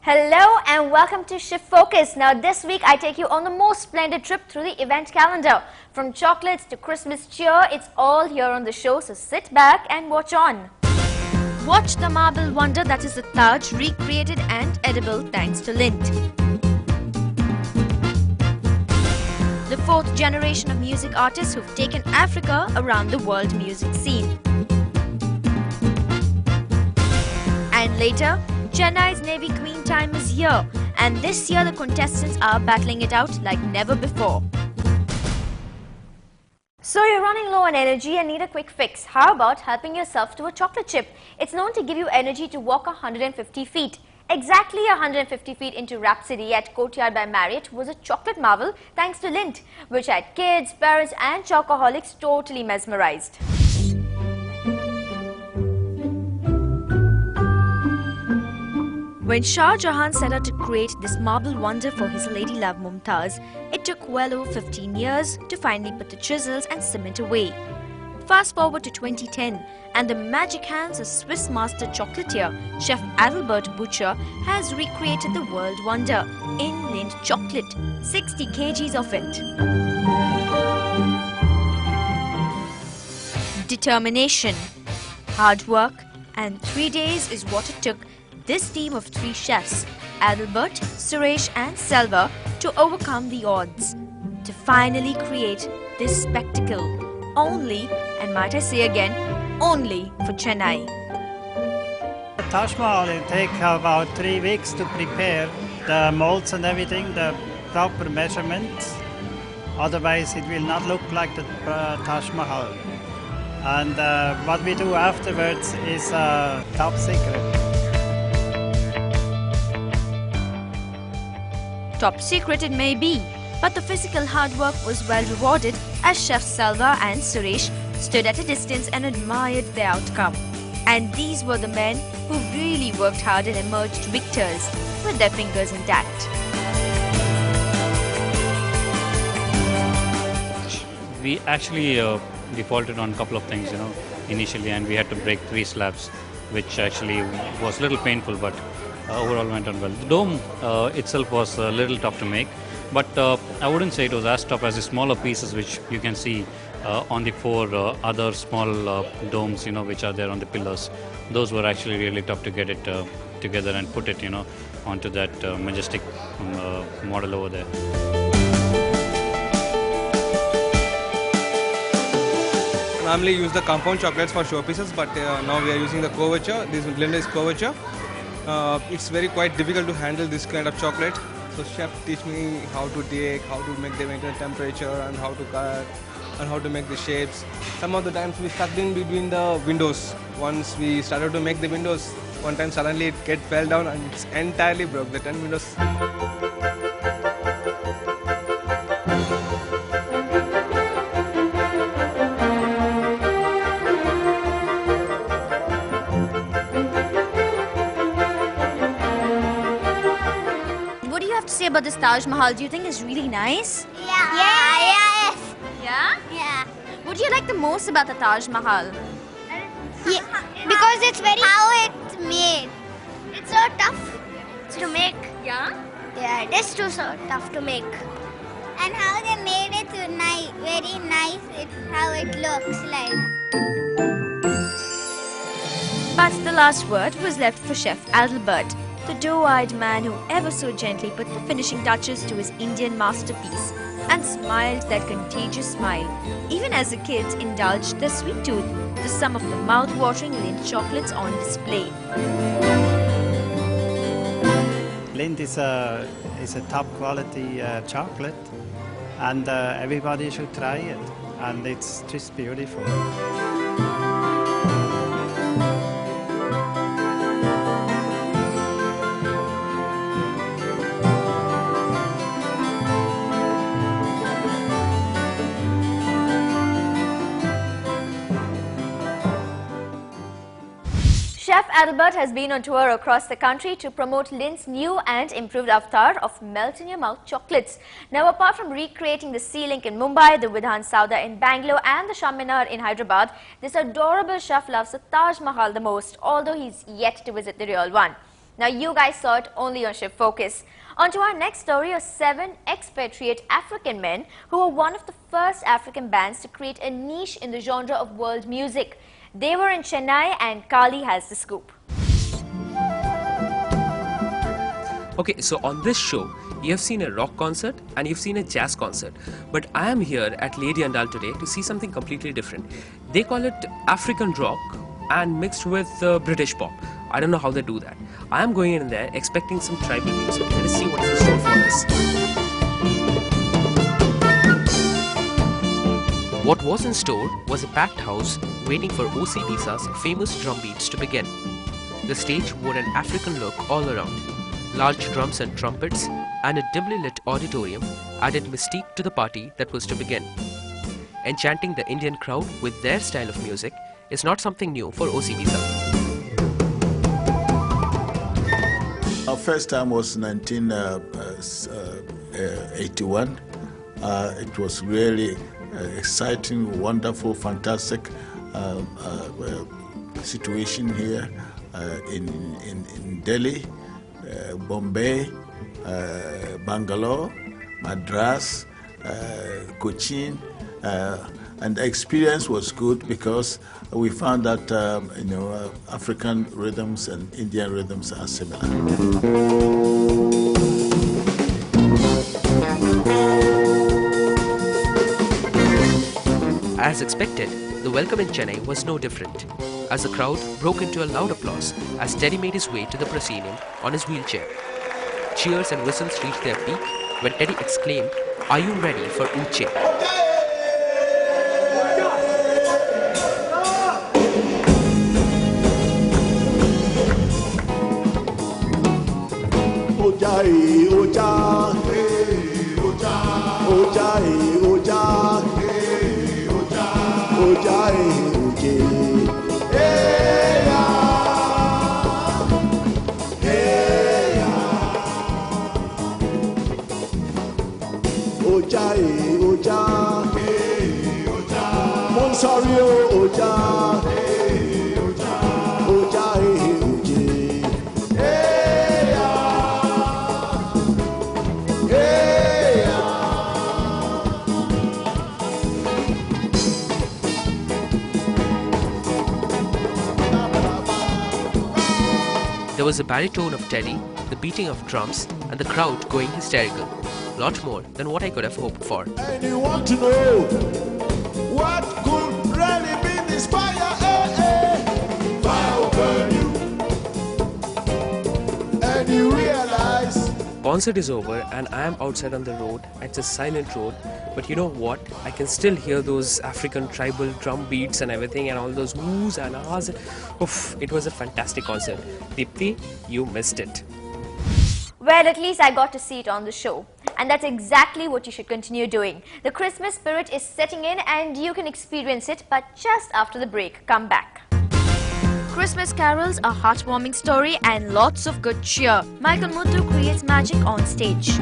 Hello and welcome to Shift Focus. Now this week I take you on the most splendid trip through the event calendar. From chocolates to Christmas cheer, it's all here on the show, so sit back and watch on. Watch the marble wonder that is the Taj, recreated and edible thanks to Lindt. The fourth generation of music artists who've taken Africa around the world music scene. And later, Chennai's Navy Queen time is here, and this year the contestants are battling it out like never before. So you're running low on energy and need a quick fix. How about helping yourself to a chocolate chip? It's known to give you energy to walk 150 feet. Exactly 150 feet into Rhapsody at Courtyard by Marriott was a chocolate marvel thanks to Lindt, which had kids, parents and chocoholics totally mesmerized. When Shah Jahan set out to create this marble wonder for his lady love Mumtaz, it took well over 15 years to finally put the chisels and cement away. Fast forward to 2010, and the magic hands of Swiss master chocolatier Chef Adalbert Butcher has recreated the world wonder in Lindt chocolate, 60 kgs of it. Determination, hard work, and 3 days is what it took this team of 3 chefs, Adalbert, Suresh and Selva, to overcome the odds, to finally create this spectacle, only, and might I say again, only for Chennai. The Taj Mahal will take about 3 weeks to prepare the molds and everything, the proper measurements, otherwise it will not look like the Taj Mahal. And what we do afterwards is top secret. Top secret it may be, but the physical hard work was well rewarded as Chefs Selva and Suresh stood at a distance and admired the outcome. And these were the men who really worked hard and emerged victors with their fingers intact. We actually defaulted on a couple of things, initially, and we had to break 3 slabs, which actually was a little painful, but overall went on well. The dome itself was a little tough to make, but I wouldn't say it was as tough as the smaller pieces which you can see on the 4 other small domes, which are there on the pillars. Those were actually really tough to get it together and put it, onto that majestic model over there. Normally use the compound chocolates for showpieces, but now we are using the couverture. This blend is couverture. It's very quite difficult to handle this kind of chocolate. So chef teach me how to take, how to make them into temperature, and how to cut, and how to make the shapes. Some of the times we stuck in between the windows. Once we started to make the windows, one time suddenly it fell down and it's entirely broke, the 10 windows. Say about this Taj Mahal, do you think it's really nice? Yeah. Yes. Yeah? Yeah. What do you like the most about the Taj Mahal? Yeah. Because it's very how it's made. It's so tough to make. Yeah? Yeah, it is too so tough to make. And how they made it so nice, very nice. How it looks like. But the last word was left for Chef Adalbert, the doe-eyed man who ever so gently put the finishing touches to his Indian masterpiece and smiled that contagious smile, even as the kids indulged their sweet tooth to some of the mouth-watering Lindt chocolates on display. Lindt is a top quality chocolate, and everybody should try it, and it's just beautiful. Chef Adalbert has been on tour across the country to promote Lindt's new and improved avatar of melt-in-your-mouth chocolates. Now, apart from recreating the Sea Link in Mumbai, the Vidhan Sauda in Bangalore and the Shaminar in Hyderabad, this adorable chef loves the Taj Mahal the most, although he's yet to visit the real one. Now you guys saw it only on Shift Focus. On to our next story of 7 expatriate African men who were one of the first African bands to create a niche in the genre of world music. They were in Chennai and Kali has the scoop. Okay, so on this show, you have seen a rock concert and you've seen a jazz concert. But I am here at Lady Andal today to see something completely different. They call it African rock and mixed with British pop. I don't know how they do that. I am going in there expecting some tribal music. Let us see what is in store for us. What was in store was a packed house waiting for OC Lisa's famous drum beats to begin. The stage wore an African look all around. Large drums and trumpets and a dimly lit auditorium added mystique to the party that was to begin. Enchanting the Indian crowd with their style of music is not something new for OC Lisa. Our first time was 1981. It was really exciting, wonderful, fantastic situation here in Delhi, Bombay, Bangalore, Madras, Cochin, and the experience was good because we found that African rhythms and Indian rhythms are similar. As expected, the welcome in Chennai was no different, as the crowd broke into a loud applause as Teddy made his way to the proscenium on his wheelchair. Cheers and whistles reached their peak when Teddy exclaimed, "Are you ready for Uche?" There was a baritone of Teddy, the beating of drums, and the crowd going hysterical. Lot more than what I could have hoped for. And you want to know what could really be this fire? Fire will burn you, and you realize. Concert is over and I am outside on the road. It's a silent road, but you know what? I can still hear those African tribal drum beats and everything and all those woos and ahs. Oof, it was a fantastic concert. Deepthi, you missed it. Well, at least I got to see it on the show. And that's exactly what you should continue doing. The Christmas spirit is setting in and you can experience it, but just after the break. Come back. Christmas carols, a heartwarming story and lots of good cheer. Michael Muthu creates magic on stage.